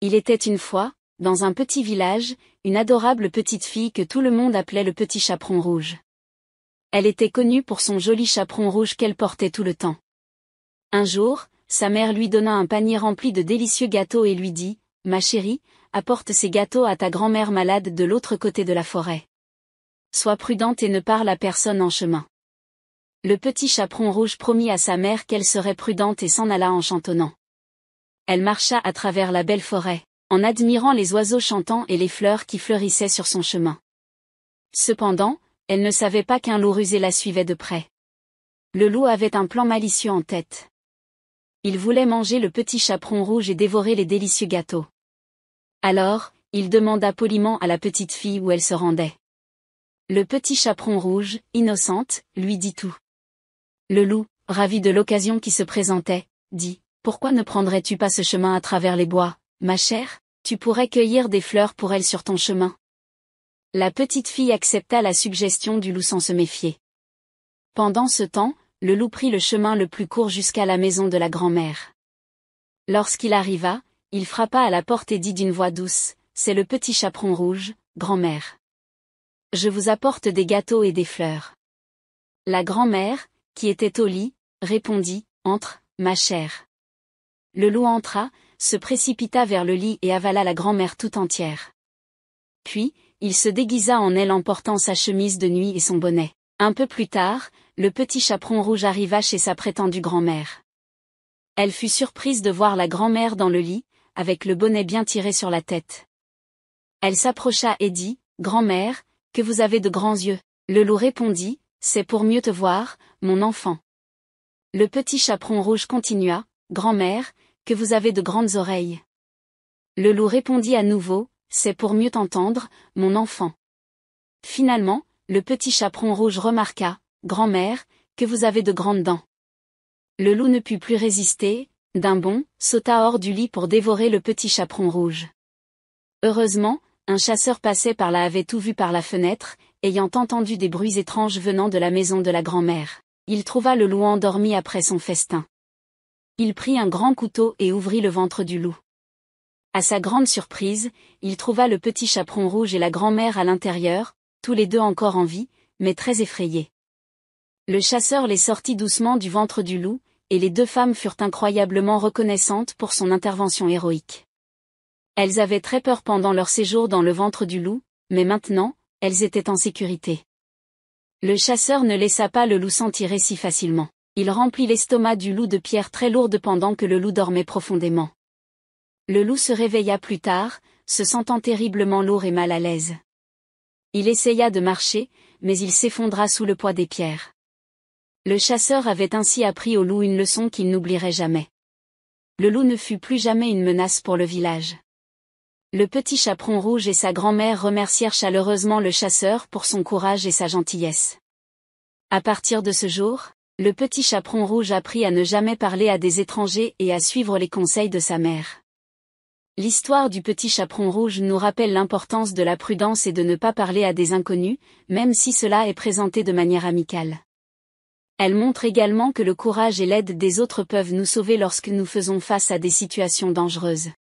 Il était une fois, dans un petit village, une adorable petite fille que tout le monde appelait le petit chaperon rouge. Elle était connue pour son joli chaperon rouge qu'elle portait tout le temps. Un jour, sa mère lui donna un panier rempli de délicieux gâteaux et lui dit « Ma chérie, apporte ces gâteaux à ta grand-mère malade de l'autre côté de la forêt. Sois prudente et ne parle à personne en chemin. » Le petit chaperon rouge promit à sa mère qu'elle serait prudente et s'en alla en chantonnant. Elle marcha à travers la belle forêt, en admirant les oiseaux chantants et les fleurs qui fleurissaient sur son chemin. Cependant, elle ne savait pas qu'un loup rusé la suivait de près. Le loup avait un plan malicieux en tête. Il voulait manger le petit chaperon rouge et dévorer les délicieux gâteaux. Alors, il demanda poliment à la petite fille où elle se rendait. Le petit chaperon rouge, innocente, lui dit tout. Le loup, ravi de l'occasion qui se présentait, dit « Pourquoi ne prendrais-tu pas ce chemin à travers les bois, ma chère? Tu pourrais cueillir des fleurs pour elle sur ton chemin. » La petite fille accepta la suggestion du loup sans se méfier. Pendant ce temps, le loup prit le chemin le plus court jusqu'à la maison de la grand-mère. Lorsqu'il arriva, il frappa à la porte et dit d'une voix douce « C'est le petit chaperon rouge, grand-mère. Je vous apporte des gâteaux et des fleurs. » La grand-mère, qui était au lit, répondit « Entre, ma chère. » Le loup entra, se précipita vers le lit et avala la grand-mère tout entière. Puis, il se déguisa en elle en portant sa chemise de nuit et son bonnet. Un peu plus tard, le petit chaperon rouge arriva chez sa prétendue grand-mère. Elle fut surprise de voir la grand-mère dans le lit, avec le bonnet bien tiré sur la tête. Elle s'approcha et dit « Grand-mère, que vous avez de grands yeux. » Le loup répondit « C'est pour mieux te voir, mon enfant. » Le petit chaperon rouge continua « Grand-mère, que vous avez de grandes oreilles. » Le loup répondit à nouveau « C'est pour mieux t'entendre, mon enfant. » Finalement, le petit chaperon rouge remarqua « Grand-mère, que vous avez de grandes dents. » Le loup ne put plus résister, d'un bond, sauta hors du lit pour dévorer le petit chaperon rouge. Heureusement, un chasseur passait par là avait tout vu par la fenêtre, ayant entendu des bruits étranges venant de la maison de la grand-mère. Il trouva le loup endormi après son festin. Il prit un grand couteau et ouvrit le ventre du loup. À sa grande surprise, il trouva le petit chaperon rouge et la grand-mère à l'intérieur, tous les deux encore en vie, mais très effrayés. Le chasseur les sortit doucement du ventre du loup, et les deux femmes furent incroyablement reconnaissantes pour son intervention héroïque. Elles avaient très peur pendant leur séjour dans le ventre du loup, mais maintenant, elles étaient en sécurité. Le chasseur ne laissa pas le loup s'en tirer si facilement. Il remplit l'estomac du loup de pierres très lourdes pendant que le loup dormait profondément. Le loup se réveilla plus tard, se sentant terriblement lourd et mal à l'aise. Il essaya de marcher, mais il s'effondra sous le poids des pierres. Le chasseur avait ainsi appris au loup une leçon qu'il n'oublierait jamais. Le loup ne fut plus jamais une menace pour le village. Le petit chaperon rouge et sa grand-mère remercièrent chaleureusement le chasseur pour son courage et sa gentillesse. À partir de ce jour, le petit chaperon rouge apprit à ne jamais parler à des étrangers et à suivre les conseils de sa mère. L'histoire du petit chaperon rouge nous rappelle l'importance de la prudence et de ne pas parler à des inconnus, même si cela est présenté de manière amicale. Elle montre également que le courage et l'aide des autres peuvent nous sauver lorsque nous faisons face à des situations dangereuses.